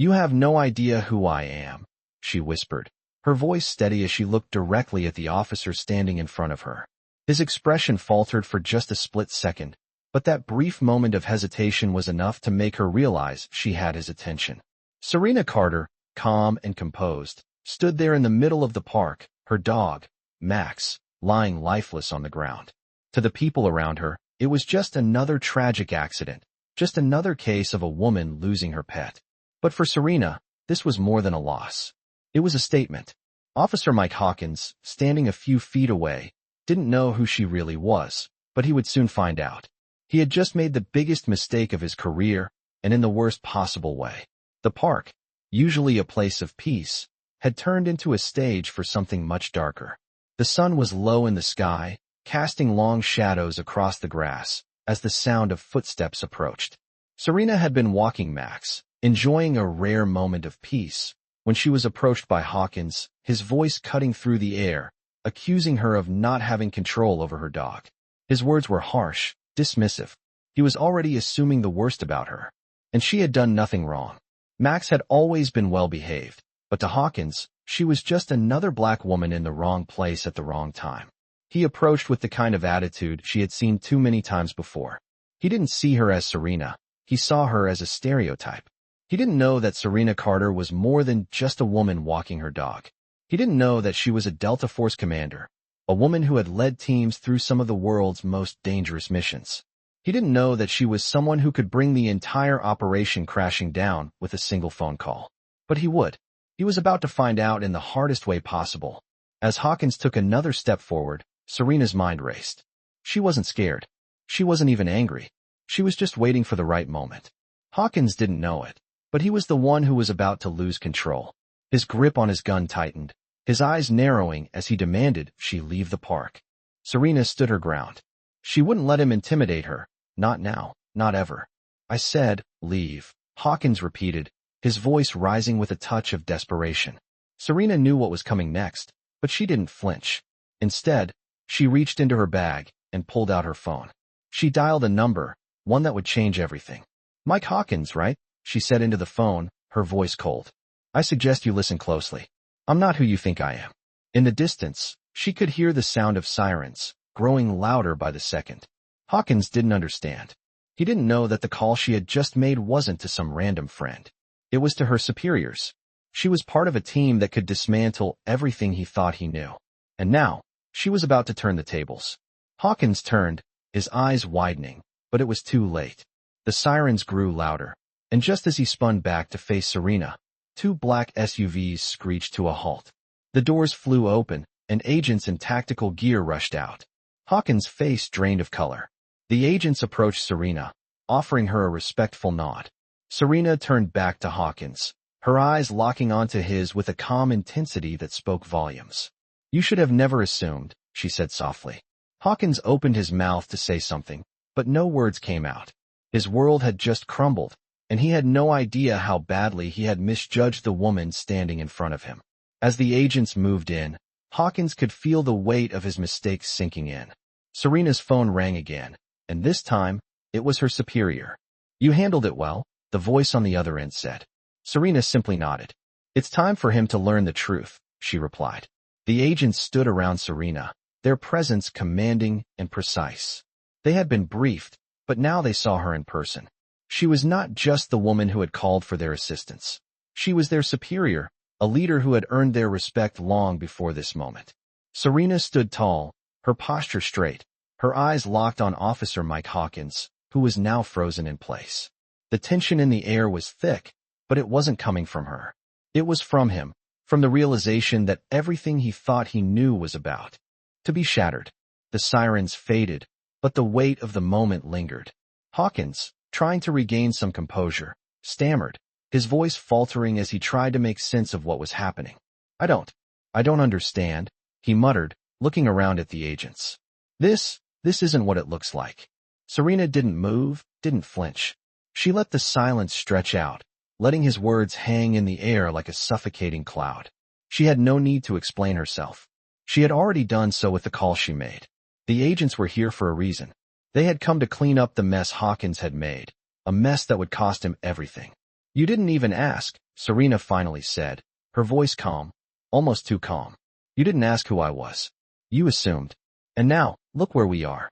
"You have no idea who I am," she whispered, her voice steady as she looked directly at the officer standing in front of her. His expression faltered for just a split second, but that brief moment of hesitation was enough to make her realize she had his attention. Serena Carter, calm and composed, stood there in the middle of the park, her dog, Max, lying lifeless on the ground. To the people around her, it was just another tragic accident, just another case of a woman losing her pet. But for Serena, this was more than a loss. It was a statement. Officer Mike Hawkins, standing a few feet away, didn't know who she really was, but he would soon find out. He had just made the biggest mistake of his career, and in the worst possible way. The park, usually a place of peace, had turned into a stage for something much darker. The sun was low in the sky, casting long shadows across the grass as the sound of footsteps approached. Serena had been walking Max, enjoying a rare moment of peace, when she was approached by Hawkins, his voice cutting through the air, accusing her of not having control over her dog. His words were harsh, dismissive. He was already assuming the worst about her, and she had done nothing wrong. Max had always been well-behaved, but to Hawkins, she was just another black woman in the wrong place at the wrong time. He approached with the kind of attitude she had seen too many times before. He didn't see her as Serena. He saw her as a stereotype. He didn't know that Serena Carter was more than just a woman walking her dog. He didn't know that she was a Delta Force commander, a woman who had led teams through some of the world's most dangerous missions. He didn't know that she was someone who could bring the entire operation crashing down with a single phone call. But he would. He was about to find out in the hardest way possible. As Hawkins took another step forward, Serena's mind raced. She wasn't scared. She wasn't even angry. She was just waiting for the right moment. Hawkins didn't know it, but he was the one who was about to lose control. His grip on his gun tightened, his eyes narrowing as he demanded she leave the park. Serena stood her ground. She wouldn't let him intimidate her. Not now, not ever. "I said, leave," Hawkins repeated, his voice rising with a touch of desperation. Serena knew what was coming next, but she didn't flinch. Instead, she reached into her bag and pulled out her phone. She dialed a number, one that would change everything. "Mike Hawkins, right?" she said into the phone, her voice cold. "I suggest you listen closely. I'm not who you think I am." In the distance, she could hear the sound of sirens, growing louder by the second. Hawkins didn't understand. He didn't know that the call she had just made wasn't to some random friend. It was to her superiors. She was part of a team that could dismantle everything he thought he knew. And now, she was about to turn the tables. Hawkins turned, his eyes widening, but it was too late. The sirens grew louder, and just as he spun back to face Serena, two black SUVs screeched to a halt. The doors flew open, and agents in tactical gear rushed out. Hawkins' face drained of color. The agents approached Serena, offering her a respectful nod. Serena turned back to Hawkins, her eyes locking onto his with a calm intensity that spoke volumes. "You should have never assumed," she said softly. Hawkins opened his mouth to say something, but no words came out. His world had just crumbled, and he had no idea how badly he had misjudged the woman standing in front of him. As the agents moved in, Hawkins could feel the weight of his mistakes sinking in. Serena's phone rang again, and this time, it was her superior. "You handled it well," the voice on the other end said. Serena simply nodded. "It's time for him to learn the truth," she replied. The agents stood around Serena, their presence commanding and precise. They had been briefed, but now they saw her in person. She was not just the woman who had called for their assistance. She was their superior, a leader who had earned their respect long before this moment. Serena stood tall, her posture straight, her eyes locked on Officer Mike Hawkins, who was now frozen in place. The tension in the air was thick, but it wasn't coming from her. It was from him, from the realization that everything he thought he knew was about to be shattered. The sirens faded, but the weight of the moment lingered. Hawkins, trying to regain some composure, stammered, his voice faltering as he tried to make sense of what was happening. I don't understand," he muttered, looking around at the agents. This isn't what it looks like." Serena didn't move, didn't flinch. She let the silence stretch out, letting his words hang in the air like a suffocating cloud. She had no need to explain herself. She had already done so with the call she made. The agents were here for a reason. They had come to clean up the mess Hawkins had made, a mess that would cost him everything. "You didn't even ask," Serena finally said, her voice calm, almost too calm. "You didn't ask who I was. You assumed. And now, look where we are."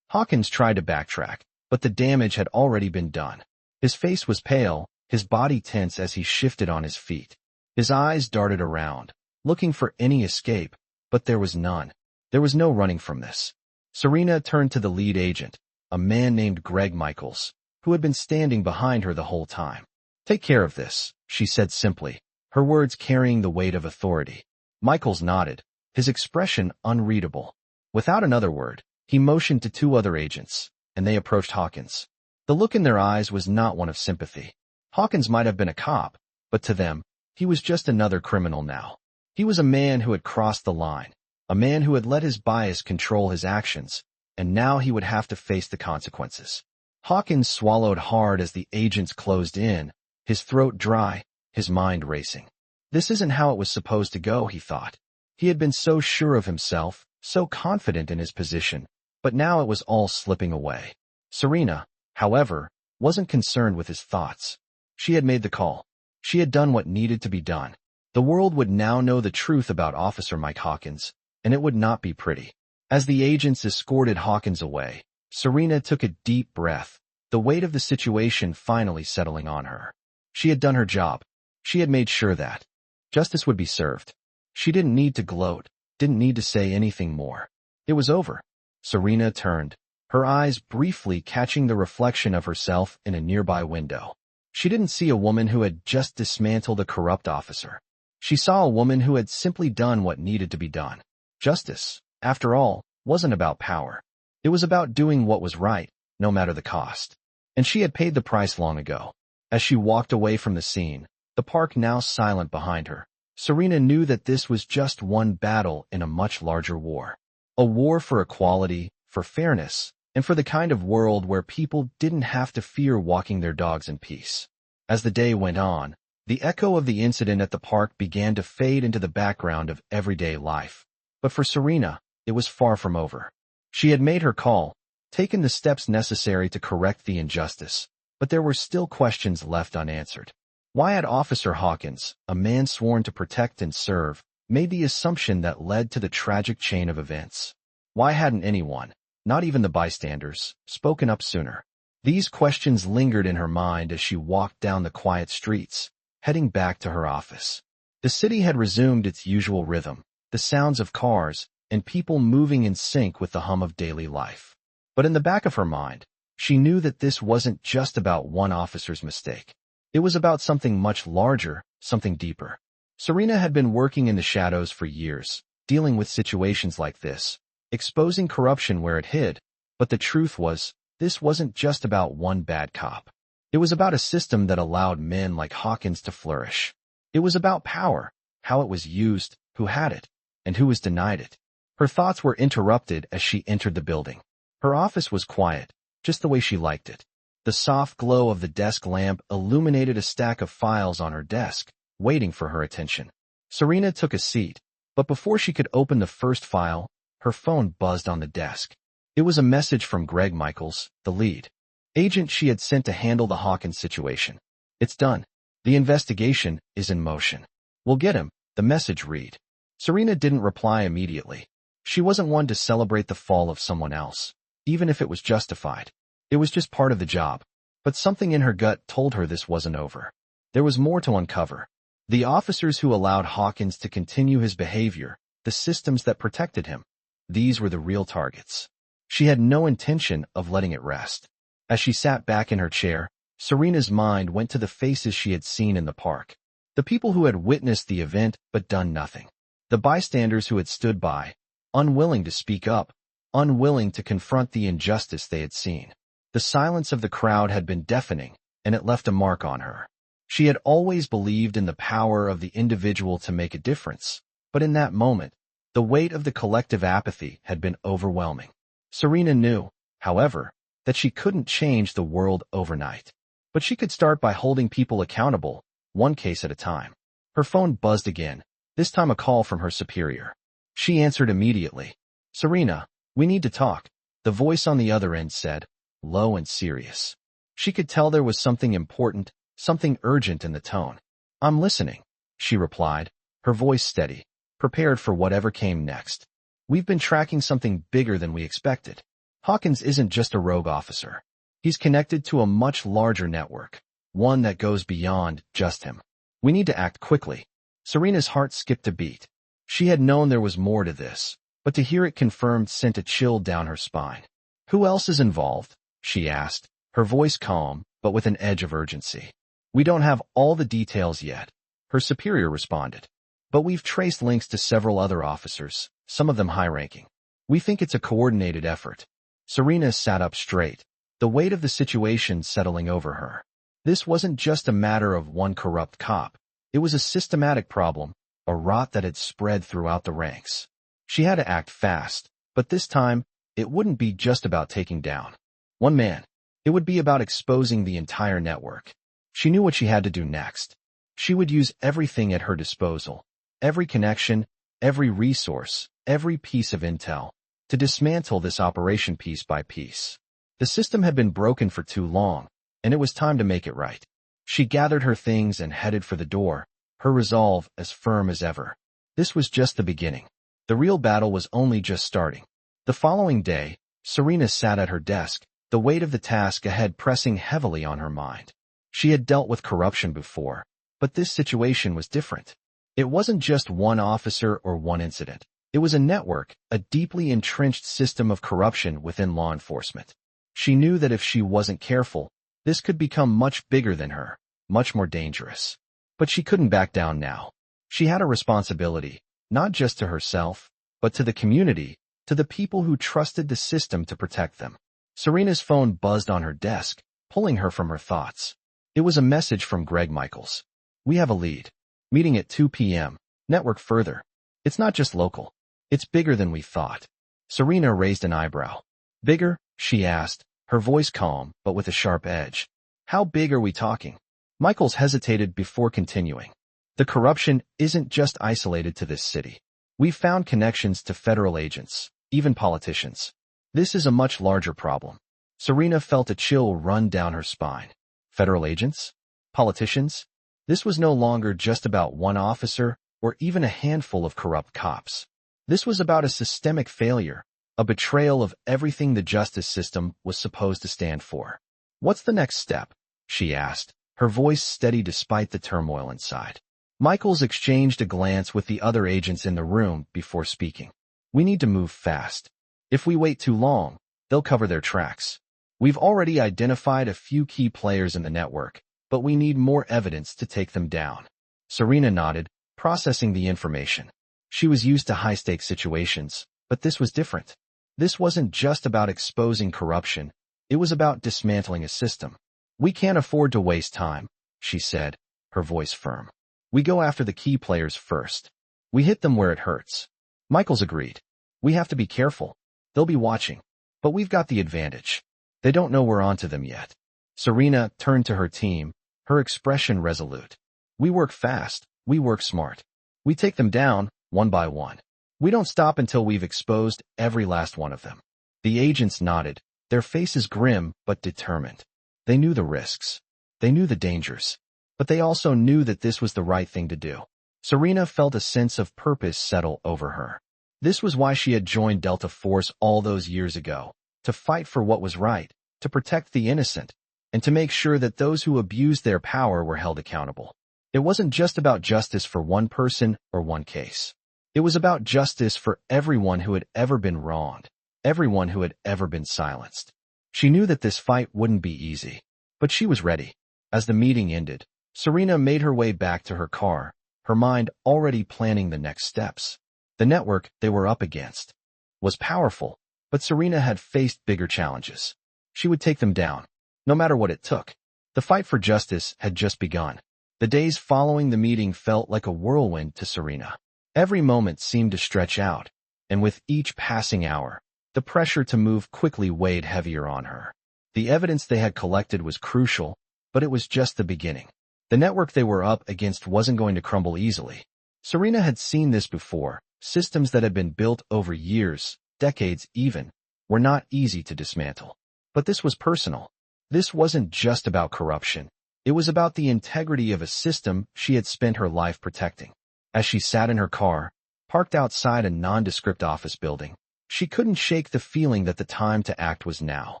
Hawkins tried to backtrack, but the damage had already been done. His face was pale, his body tense as he shifted on his feet. His eyes darted around, looking for any escape, but there was none. There was no running from this. Serena turned to the lead agent, a man named Greg Michaels, who had been standing behind her the whole time. "Take care of this," she said simply, her words carrying the weight of authority. Michaels nodded, his expression unreadable. Without another word, he motioned to two other agents, and they approached Hawkins. The look in their eyes was not one of sympathy. Hawkins might have been a cop, but to them, he was just another criminal now. He was a man who had crossed the line, a man who had let his bias control his actions, and now he would have to face the consequences. Hawkins swallowed hard as the agents closed in, his throat dry, his mind racing. This isn't how it was supposed to go, he thought. He had been so sure of himself, so confident in his position, but now it was all slipping away. Serena, however, wasn't concerned with his thoughts. She had made the call. She had done what needed to be done. The world would now know the truth about Officer Mike Hawkins, and it would not be pretty. As the agents escorted Hawkins away, Serena took a deep breath, the weight of the situation finally settling on her. She had done her job. She had made sure that justice would be served. She didn't need to gloat, didn't need to say anything more. It was over. Serena turned, her eyes briefly catching the reflection of herself in a nearby window. She didn't see a woman who had just dismantled a corrupt officer. She saw a woman who had simply done what needed to be done. Justice, after all, wasn't about power. It was about doing what was right, no matter the cost. And she had paid the price long ago. As she walked away from the scene, the park now silent behind her, Serena knew that this was just one battle in a much larger war. A war for equality, for fairness, and for the kind of world where people didn't have to fear walking their dogs in peace. As the day went on, the echo of the incident at the park began to fade into the background of everyday life. But for Serena, it was far from over. She had made her call, taken the steps necessary to correct the injustice, but there were still questions left unanswered. Why had Officer Hawkins, a man sworn to protect and serve, made the assumption that led to the tragic chain of events? Why hadn't anyone, not even the bystanders, spoken up sooner? These questions lingered in her mind as she walked down the quiet streets, heading back to her office. The city had resumed its usual rhythm, the sounds of cars, and people moving in sync with the hum of daily life. But in the back of her mind, she knew that this wasn't just about one officer's mistake. It was about something much larger, something deeper. Serena had been working in the shadows for years, dealing with situations like this, exposing corruption where it hid, but the truth was, this wasn't just about one bad cop. It was about a system that allowed men like Hawkins to flourish. It was about power, how it was used, who had it, and who was denied it. Her thoughts were interrupted as she entered the building. Her office was quiet, just the way she liked it. The soft glow of the desk lamp illuminated a stack of files on her desk, waiting for her attention. Serena took a seat, but before she could open the first file, her phone buzzed on the desk. It was a message from Greg Michaels, the lead agent she had sent to handle the Hawkins situation. "It's done. The investigation is in motion. We'll get him," the message read. Serena didn't reply immediately. She wasn't one to celebrate the fall of someone else, even if it was justified. It was just part of the job. But something in her gut told her this wasn't over. There was more to uncover. The officers who allowed Hawkins to continue his behavior, the systems that protected him, these were the real targets. She had no intention of letting it rest. As she sat back in her chair, Serena's mind went to the faces she had seen in the park. The people who had witnessed the event but done nothing. The bystanders who had stood by, unwilling to speak up, unwilling to confront the injustice they had seen. The silence of the crowd had been deafening, and it left a mark on her. She had always believed in the power of the individual to make a difference, but in that moment, the weight of the collective apathy had been overwhelming. Serena knew, however, that she couldn't change the world overnight. But she could start by holding people accountable, one case at a time. Her phone buzzed again, this time a call from her superior. She answered immediately. "Serena, we need to talk," the voice on the other end said, low and serious. She could tell there was something important, something urgent in the tone. I'm listening, she replied, her voice steady, prepared for whatever came next. We've been tracking something bigger than we expected. Hawkins isn't just a rogue officer. He's connected to a much larger network, one that goes beyond just him. We need to act quickly. Serena's heart skipped a beat. She had known there was more to this, but to hear it confirmed sent a chill down her spine. Who else is involved? She asked, her voice calm, but with an edge of urgency. We don't have all the details yet, her superior responded. But we've traced links to several other officers, some of them high-ranking. We think it's a coordinated effort. Serena sat up straight, the weight of the situation settling over her. This wasn't just a matter of one corrupt cop. It was a systematic problem, a rot that had spread throughout the ranks. She had to act fast, but this time, it wouldn't be just about taking down one man. It would be about exposing the entire network. She knew what she had to do next. She would use everything at her disposal, every connection, every resource, every piece of intel, to dismantle this operation piece by piece. The system had been broken for too long, and it was time to make it right. She gathered her things and headed for the door, her resolve as firm as ever. This was just the beginning. The real battle was only just starting. The following day, Serena sat at her desk, the weight of the task ahead pressing heavily on her mind. She had dealt with corruption before, but this situation was different. It wasn't just one officer or one incident. It was a network, a deeply entrenched system of corruption within law enforcement. She knew that if she wasn't careful, this could become much bigger than her, much more dangerous. But she couldn't back down now. She had a responsibility, not just to herself, but to the community, to the people who trusted the system to protect them. Serena's phone buzzed on her desk, pulling her from her thoughts. It was a message from Greg Michaels. We have a lead. Meeting at 2 p.m. Network further. It's not just local. It's bigger than we thought. Serena raised an eyebrow. Bigger? She asked, her voice calm, but with a sharp edge. How big are we talking? Michaels hesitated before continuing. The corruption isn't just isolated to this city. We've found connections to federal agents, even politicians. This is a much larger problem. Serena felt a chill run down her spine. Federal agents? Politicians? This was no longer just about one officer or even a handful of corrupt cops. This was about a systemic failure, a betrayal of everything the justice system was supposed to stand for. What's the next step? She asked, her voice steady despite the turmoil inside. Michaels exchanged a glance with the other agents in the room before speaking. We need to move fast. If we wait too long, they'll cover their tracks. We've already identified a few key players in the network, but we need more evidence to take them down. Serena nodded, processing the information. She was used to high-stakes situations, but this was different. This wasn't just about exposing corruption. It was about dismantling a system. We can't afford to waste time, she said, her voice firm. We go after the key players first. We hit them where it hurts. Michaels agreed. We have to be careful. They'll be watching. But we've got the advantage. They don't know we're onto them yet. Serena turned to her team, her expression resolute. We work fast. We work smart. We take them down, one by one. We don't stop until we've exposed every last one of them. The agents nodded, their faces grim but determined. They knew the risks. They knew the dangers. But they also knew that this was the right thing to do. Serena felt a sense of purpose settle over her. This was why she had joined Delta Force all those years ago, to fight for what was right, to protect the innocent, and to make sure that those who abused their power were held accountable. It wasn't just about justice for one person or one case. It was about justice for everyone who had ever been wronged, everyone who had ever been silenced. She knew that this fight wouldn't be easy, but she was ready. As the meeting ended, Serena made her way back to her car, her mind already planning the next steps. The network they were up against was powerful, but Serena had faced bigger challenges. She would take them down, no matter what it took. The fight for justice had just begun. The days following the meeting felt like a whirlwind to Serena. Every moment seemed to stretch out, and with each passing hour, the pressure to move quickly weighed heavier on her. The evidence they had collected was crucial, but it was just the beginning. The network they were up against wasn't going to crumble easily. Serena had seen this before. Systems that had been built over years, decades even, were not easy to dismantle. But this was personal. This wasn't just about corruption. It was about the integrity of a system she had spent her life protecting. As she sat in her car, parked outside a nondescript office building, she couldn't shake the feeling that the time to act was now.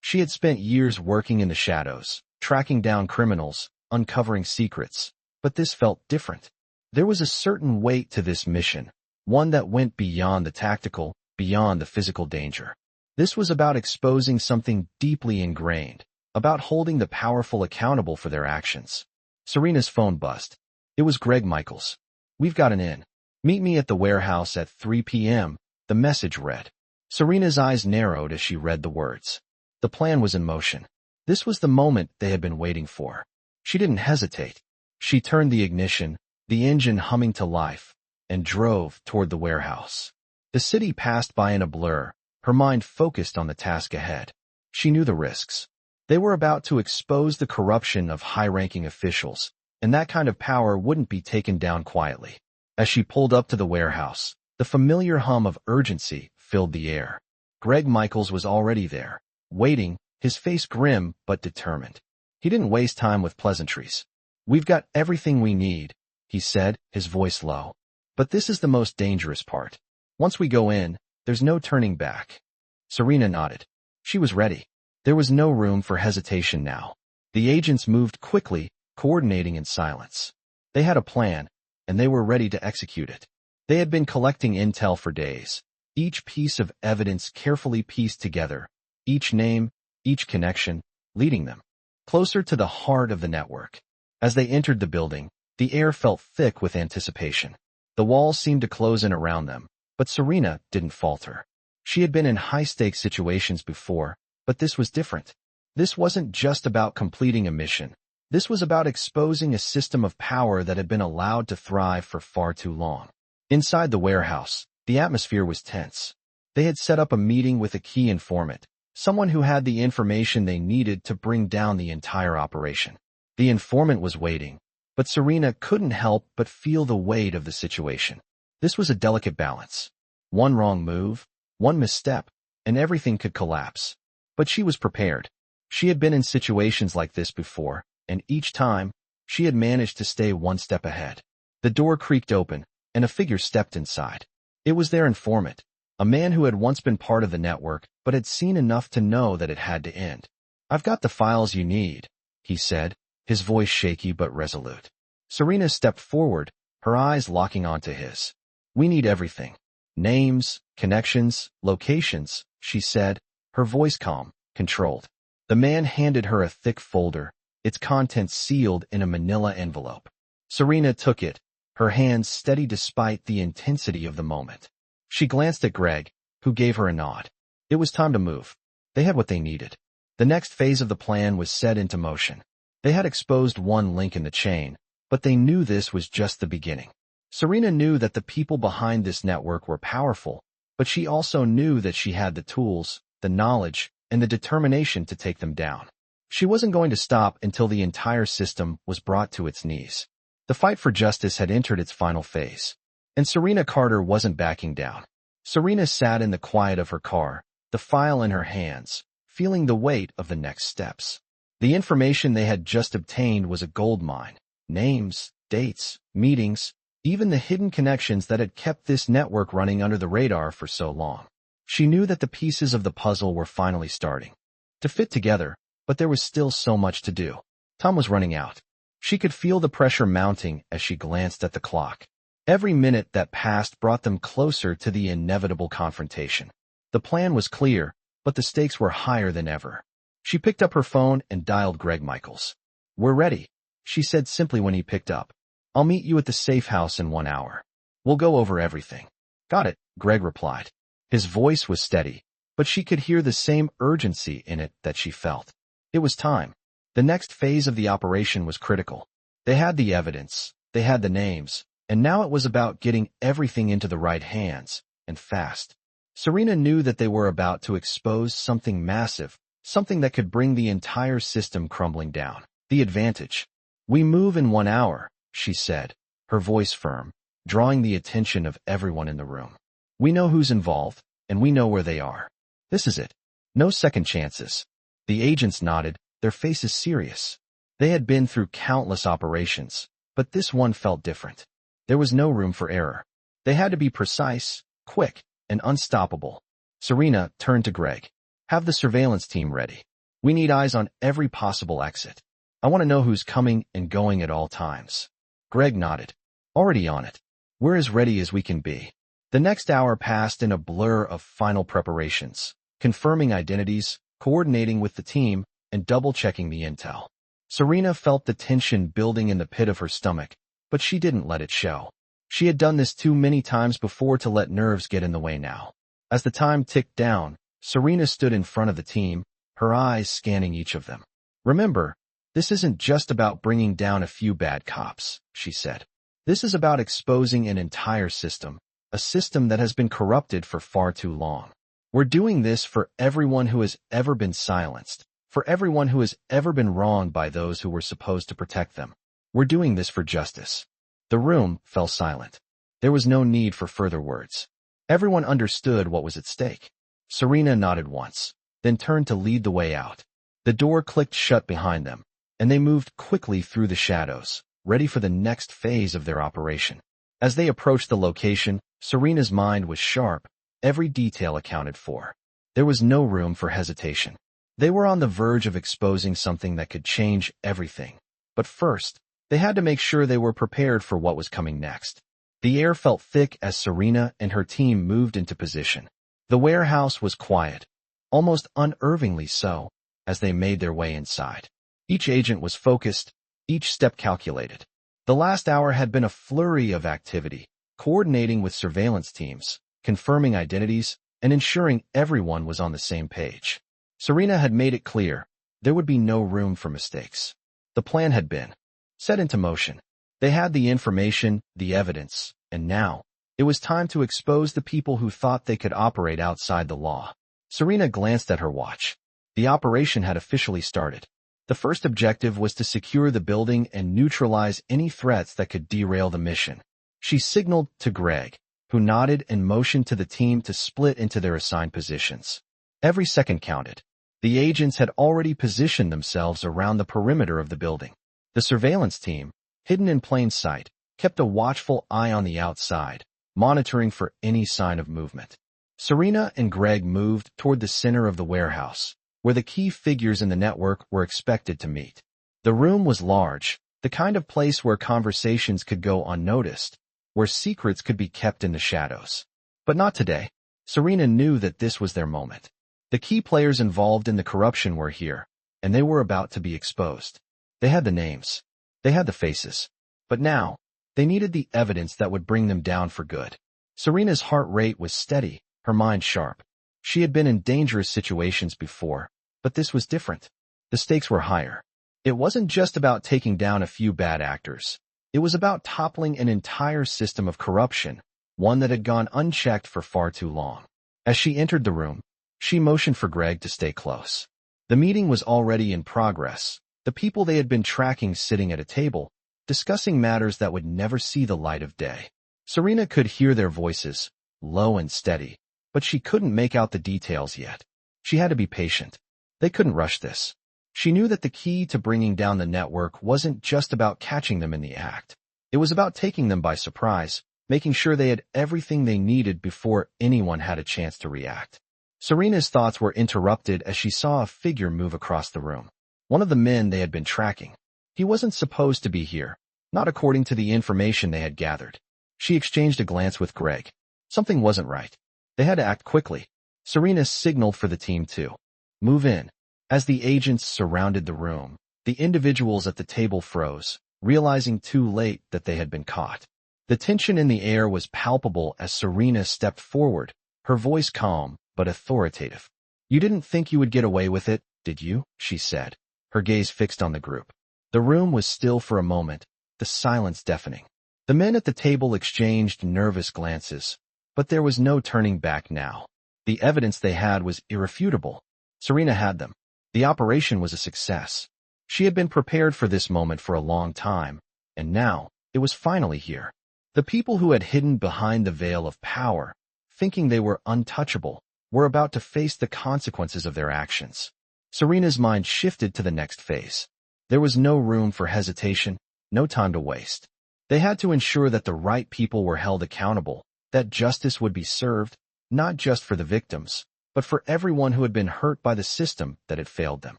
She had spent years working in the shadows, tracking down criminals, uncovering secrets, but this felt different. There was a certain weight to this mission, one that went beyond the tactical, beyond the physical danger. This was about exposing something deeply ingrained, about holding the powerful accountable for their actions. Serena's phone buzzed. It was Greg Michaels. "We've got an in. Meet me at the warehouse at 3 p.m., the message read. Serena's eyes narrowed as she read the words. The plan was in motion. This was the moment they had been waiting for. She didn't hesitate. She turned the ignition, the engine humming to life, and drove toward the warehouse. The city passed by in a blur, her mind focused on the task ahead. She knew the risks. They were about to expose the corruption of high-ranking officials, and that kind of power wouldn't be taken down quietly. As she pulled up to the warehouse, the familiar hum of urgency filled the air. Greg Michaels was already there, waiting, his face grim but determined. He didn't waste time with pleasantries. "We've got everything we need," he said, his voice low. "But this is the most dangerous part. Once we go in, there's no turning back." Serena nodded. She was ready. There was no room for hesitation now. The agents moved quickly, coordinating in silence. They had a plan, and they were ready to execute it. They had been collecting intel for days, each piece of evidence carefully pieced together, each name, each connection, leading them closer to the heart of the network. As they entered the building, the air felt thick with anticipation. The walls seemed to close in around them, but Serena didn't falter. She had been in high-stakes situations before, but this was different. This wasn't just about completing a mission. This was about exposing a system of power that had been allowed to thrive for far too long. Inside the warehouse, the atmosphere was tense. They had set up a meeting with a key informant, someone who had the information they needed to bring down the entire operation. The informant was waiting, but Serena couldn't help but feel the weight of the situation. This was a delicate balance. One wrong move, one misstep, and everything could collapse. But she was prepared. She had been in situations like this before, and each time, she had managed to stay one step ahead. The door creaked open, and a figure stepped inside. It was their informant, a man who had once been part of the network but had seen enough to know that it had to end. "I've got the files you need," he said, his voice shaky but resolute. Serena stepped forward, her eyes locking onto his. "We need everything. Names, connections, locations," she said, her voice calm, controlled. The man handed her a thick folder, its contents sealed in a manila envelope. Serena took it, her hands steady despite the intensity of the moment. She glanced at Greg, who gave her a nod. It was time to move. They had what they needed. The next phase of the plan was set into motion. They had exposed one link in the chain, but they knew this was just the beginning. Serena knew that the people behind this network were powerful, but she also knew that she had the tools, the knowledge, and the determination to take them down. She wasn't going to stop until the entire system was brought to its knees. The fight for justice had entered its final phase, and Serena Carter wasn't backing down. Serena sat in the quiet of her car, the file in her hands, feeling the weight of the next steps. The information they had just obtained was a goldmine. Names, dates, meetings, even the hidden connections that had kept this network running under the radar for so long. She knew that the pieces of the puzzle were finally starting to fit together, but there was still so much to do. Time was running out. She could feel the pressure mounting as she glanced at the clock. Every minute that passed brought them closer to the inevitable confrontation. The plan was clear, but the stakes were higher than ever. She picked up her phone and dialed Greg Michaels. "We're ready," she said simply when he picked up. "I'll meet you at the safe house in 1 hour. We'll go over everything." "Got it," Greg replied. His voice was steady, but she could hear the same urgency in it that she felt. It was time. The next phase of the operation was critical. They had the evidence, they had the names, and now it was about getting everything into the right hands, and fast. Serena knew that they were about to expose something massive, something that could bring the entire system crumbling down. The advantage. "We move in 1 hour," she said, her voice firm, drawing the attention of everyone in the room. "We know who's involved, and we know where they are. This is it. No second chances." The agents nodded, their faces serious. They had been through countless operations, but this one felt different. There was no room for error. They had to be precise, quick, and unstoppable. Serena turned to Greg. Have the surveillance team ready. We need eyes on every possible exit. I want to know who's coming and going at all times. Greg nodded. Already on it. We're as ready as we can be. The next hour passed in a blur of final preparations, confirming identities, coordinating with the team, and double-checking the intel. Serena felt the tension building in the pit of her stomach, but she didn't let it show. She had done this too many times before to let nerves get in the way now. As the time ticked down, Serena stood in front of the team, her eyes scanning each of them. Remember, this isn't just about bringing down a few bad cops, she said. This is about exposing an entire system, a system that has been corrupted for far too long. We're doing this for everyone who has ever been silenced, for everyone who has ever been wronged by those who were supposed to protect them. We're doing this for justice. The room fell silent. There was no need for further words. Everyone understood what was at stake. Serena nodded once, then turned to lead the way out. The door clicked shut behind them, and they moved quickly through the shadows, ready for the next phase of their operation. As they approached the location, Serena's mind was sharp, every detail accounted for. There was no room for hesitation. They were on the verge of exposing something that could change everything. But first, they had to make sure they were prepared for what was coming next. The air felt thick as Serena and her team moved into position. The warehouse was quiet, almost unnervingly so, as they made their way inside. Each agent was focused, each step calculated. The last hour had been a flurry of activity, coordinating with surveillance teams, confirming identities, and ensuring everyone was on the same page. Serena had made it clear there would be no room for mistakes. The plan had been set into motion. They had the information, the evidence, and now it was time to expose the people who thought they could operate outside the law. Serena glanced at her watch. The operation had officially started. The first objective was to secure the building and neutralize any threats that could derail the mission. She signaled to Greg, who nodded and motioned to the team to split into their assigned positions. Every second counted. The agents had already positioned themselves around the perimeter of the building. The surveillance team, hidden in plain sight, kept a watchful eye on the outside, monitoring for any sign of movement. Serena and Greg moved toward the center of the warehouse, where the key figures in the network were expected to meet. The room was large, the kind of place where conversations could go unnoticed, where secrets could be kept in the shadows. But not today. Serena knew that this was their moment. The key players involved in the corruption were here, and they were about to be exposed. They had the names. They had the faces. But now, they needed the evidence that would bring them down for good. Serena's heart rate was steady, her mind sharp. She had been in dangerous situations before, but this was different. The stakes were higher. It wasn't just about taking down a few bad actors. It was about toppling an entire system of corruption, one that had gone unchecked for far too long. As she entered the room, she motioned for Greg to stay close. The meeting was already in progress, the people they had been tracking sitting at a table, discussing matters that would never see the light of day. Serena could hear their voices, low and steady, but she couldn't make out the details yet. She had to be patient. They couldn't rush this. She knew that the key to bringing down the network wasn't just about catching them in the act. It was about taking them by surprise, making sure they had everything they needed before anyone had a chance to react. Serena's thoughts were interrupted as she saw a figure move across the room. One of the men they had been tracking. He wasn't supposed to be here, not according to the information they had gathered. She exchanged a glance with Greg. Something wasn't right. They had to act quickly. Serena signaled for the team to move in. As the agents surrounded the room, the individuals at the table froze, realizing too late that they had been caught. The tension in the air was palpable as Serena stepped forward, her voice calm but authoritative. "You didn't think you would get away with it, did you?" she said, her gaze fixed on the group. The room was still for a moment, the silence deafening. The men at the table exchanged nervous glances, but there was no turning back now. The evidence they had was irrefutable. Serena had them. The operation was a success. She had been prepared for this moment for a long time, and now it was finally here. The people who had hidden behind the veil of power, thinking they were untouchable, were about to face the consequences of their actions. Serena's mind shifted to the next phase. There was no room for hesitation, no time to waste. They had to ensure that the right people were held accountable, that justice would be served, not just for the victims, but for everyone who had been hurt by the system that had failed them.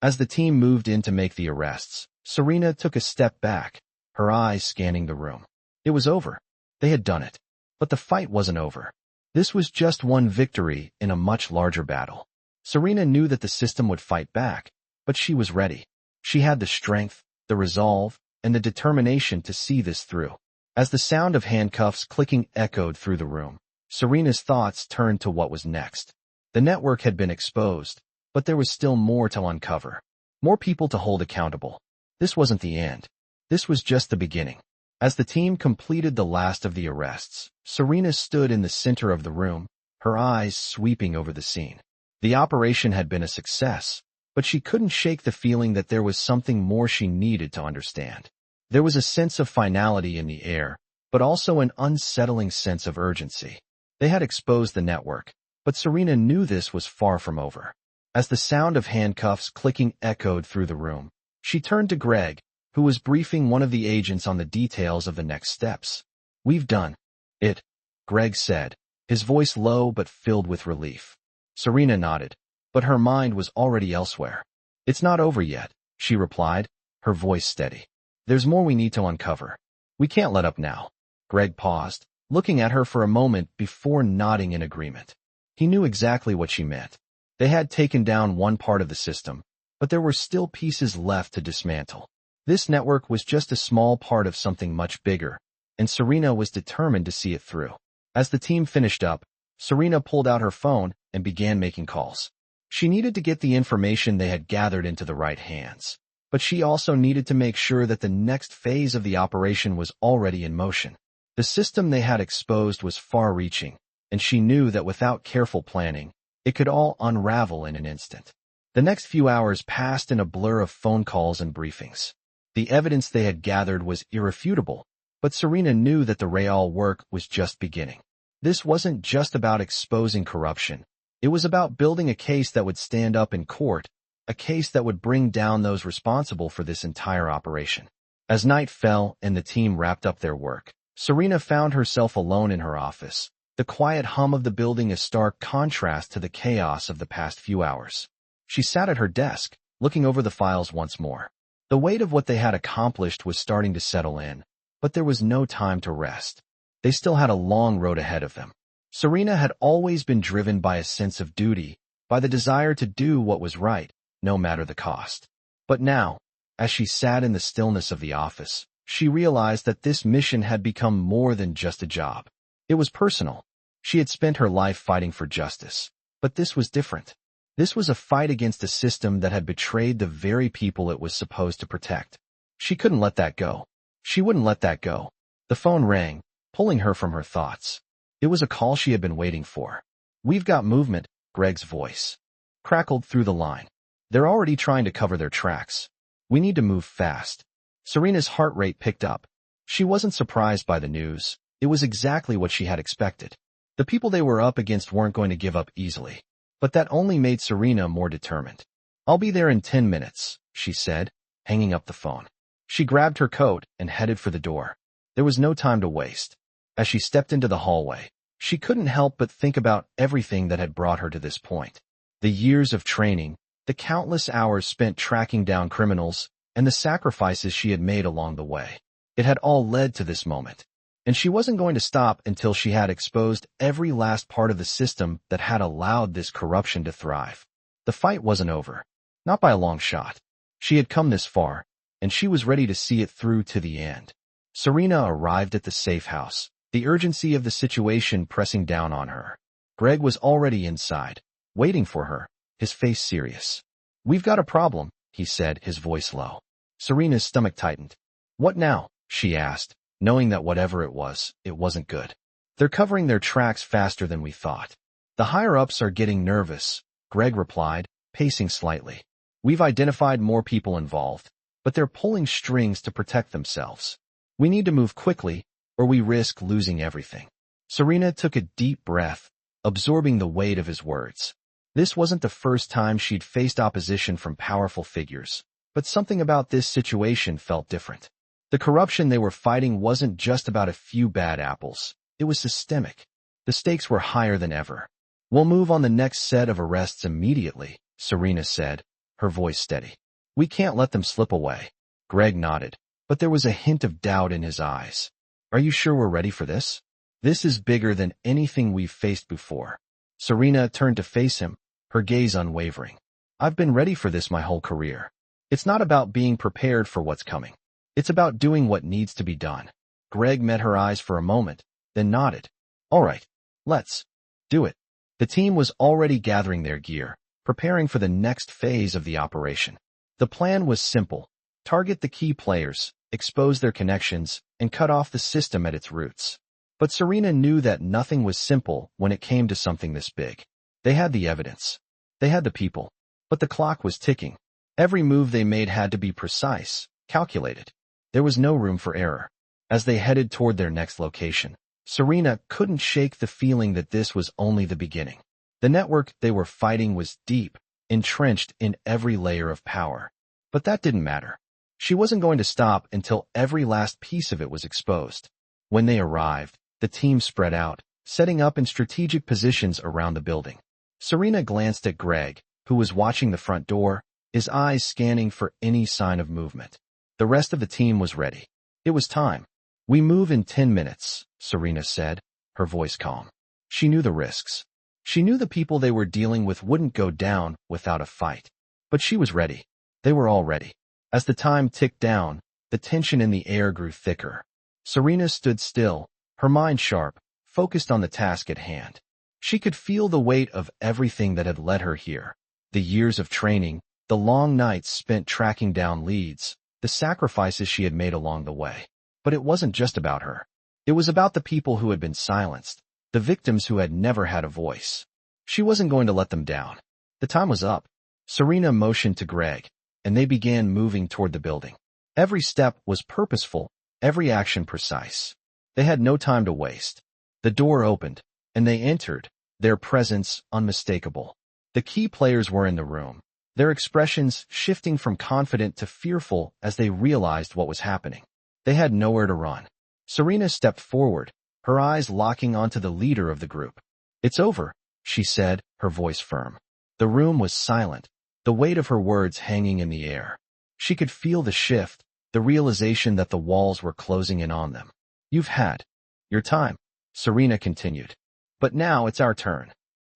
As the team moved in to make the arrests, Serena took a step back, her eyes scanning the room. It was over. They had done it. But the fight wasn't over. This was just one victory in a much larger battle. Serena knew that the system would fight back, but she was ready. She had the strength, the resolve, and the determination to see this through. As the sound of handcuffs clicking echoed through the room, Serena's thoughts turned to what was next. The network had been exposed, but there was still more to uncover. More people to hold accountable. This wasn't the end. This was just the beginning. As the team completed the last of the arrests, Serena stood in the center of the room, her eyes sweeping over the scene. The operation had been a success, but she couldn't shake the feeling that there was something more she needed to understand. There was a sense of finality in the air, but also an unsettling sense of urgency. They had exposed the network, but Serena knew this was far from over. As the sound of handcuffs clicking echoed through the room, she turned to Greg, who was briefing one of the agents on the details of the next steps. "We've done it," Greg said, his voice low but filled with relief. Serena nodded, but her mind was already elsewhere. "It's not over yet," she replied, her voice steady. "There's more we need to uncover. We can't let up now." Greg paused, looking at her for a moment before nodding in agreement. He knew exactly what she meant. They had taken down one part of the system, but there were still pieces left to dismantle. This network was just a small part of something much bigger, and Serena was determined to see it through. As the team finished up, Serena pulled out her phone and began making calls. She needed to get the information they had gathered into the right hands, but she also needed to make sure that the next phase of the operation was already in motion. The system they had exposed was far-reaching, and she knew that without careful planning, it could all unravel in an instant. The next few hours passed in a blur of phone calls and briefings. The evidence they had gathered was irrefutable, but Serena knew that the real work was just beginning. This wasn't just about exposing corruption. It was about building a case that would stand up in court, a case that would bring down those responsible for this entire operation. As night fell and the team wrapped up their work, Serena found herself alone in her office, the quiet hum of the building a stark contrast to the chaos of the past few hours. She sat at her desk, looking over the files once more. The weight of what they had accomplished was starting to settle in, but there was no time to rest. They still had a long road ahead of them. Serena had always been driven by a sense of duty, by the desire to do what was right, no matter the cost. But now, as she sat in the stillness of the office, she realized that this mission had become more than just a job. It was personal. She had spent her life fighting for justice, but this was different. This was a fight against a system that had betrayed the very people it was supposed to protect. She couldn't let that go. She wouldn't let that go. The phone rang, pulling her from her thoughts. It was a call she had been waiting for. "We've got movement," Greg's voice crackled through the line. "They're already trying to cover their tracks. We need to move fast." Serena's heart rate picked up. She wasn't surprised by the news. It was exactly what she had expected. The people they were up against weren't going to give up easily. But that only made Serena more determined. "I'll be there in 10 minutes, she said, hanging up the phone. She grabbed her coat and headed for the door. There was no time to waste. As she stepped into the hallway, she couldn't help but think about everything that had brought her to this point. The years of training, the countless hours spent tracking down criminals, and the sacrifices she had made along the way. It had all led to this moment. And she wasn't going to stop until she had exposed every last part of the system that had allowed this corruption to thrive. The fight wasn't over. Not by a long shot. She had come this far, and she was ready to see it through to the end. Serena arrived at the safe house, the urgency of the situation pressing down on her. Greg was already inside, waiting for her, his face serious. "We've got a problem," he said, his voice low. Serena's stomach tightened. "What now?" she asked, knowing that whatever it wasn't good. "They're covering their tracks faster than we thought. The higher-ups are getting nervous," Greg replied, pacing slightly. "We've identified more people involved, but they're pulling strings to protect themselves. We need to move quickly, or we risk losing everything." Serena took a deep breath, absorbing the weight of his words. This wasn't the first time she'd faced opposition from powerful figures, But something about this situation felt different. The corruption they were fighting wasn't just about a few bad apples. It was systemic. The stakes were higher than ever. "We'll move on the next set of arrests immediately," Serena said, her voice steady. "We can't let them slip away." Greg nodded, but there was a hint of doubt in his eyes. "Are you sure we're ready for this? This is bigger than anything we've faced before." Serena turned to face him, her gaze unwavering. "I've been ready for this my whole career. It's not about being prepared for what's coming. It's about doing what needs to be done." Greg met her eyes for a moment, then nodded. "All right, let's do it." The team was already gathering their gear, preparing for the next phase of the operation. The plan was simple: target the key players, expose their connections, and cut off the system at its roots. But Serena knew that nothing was simple when it came to something this big. They had the evidence. They had the people. But the clock was ticking. Every move they made had to be precise, calculated. There was no room for error. As they headed toward their next location, Serena couldn't shake the feeling that this was only the beginning. The network they were fighting was deep, entrenched in every layer of power. But that didn't matter. She wasn't going to stop until every last piece of it was exposed. When they arrived, the team spread out, setting up in strategic positions around the building. Serena glanced at Greg, who was watching the front door, his eyes scanning for any sign of movement. The rest of the team was ready. It was time. "We move in 10 minutes, Serena said, her voice calm. She knew the risks. She knew the people they were dealing with wouldn't go down without a fight. But she was ready. They were all ready. As the time ticked down, the tension in the air grew thicker. Serena stood still, her mind sharp, focused on the task at hand. She could feel the weight of everything that had led her here. The years of training, the long nights spent tracking down leads, the sacrifices she had made along the way. But it wasn't just about her. It was about the people who had been silenced, the victims who had never had a voice. She wasn't going to let them down. The time was up. Serena motioned to Greg, and they began moving toward the building. Every step was purposeful, every action precise. They had no time to waste. The door opened, and they entered, their presence unmistakable. The key players were in the room, their expressions shifting from confident to fearful as they realized what was happening. They had nowhere to run. Serena stepped forward, her eyes locking onto the leader of the group. "It's over," she said, her voice firm. The room was silent, the weight of her words hanging in the air. She could feel the shift, the realization that the walls were closing in on them. "You've had your time," Serena continued. "But now it's our turn."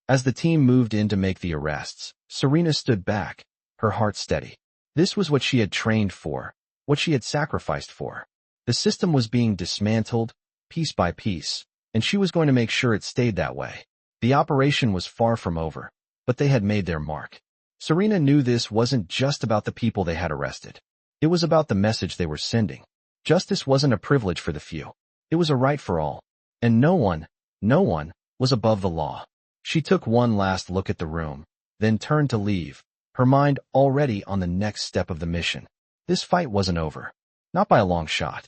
As the team moved in to make the arrests, Serena stood back, her heart steady. This was what she had trained for, what she had sacrificed for. The system was being dismantled, piece by piece, and she was going to make sure it stayed that way. The operation was far from over, but they had made their mark. Serena knew this wasn't just about the people they had arrested. It was about the message they were sending. Justice wasn't a privilege for the few. It was a right for all. And no one was above the law. She took one last look at the room, then turned to leave, her mind already on the next step of the mission. This fight wasn't over. Not by a long shot.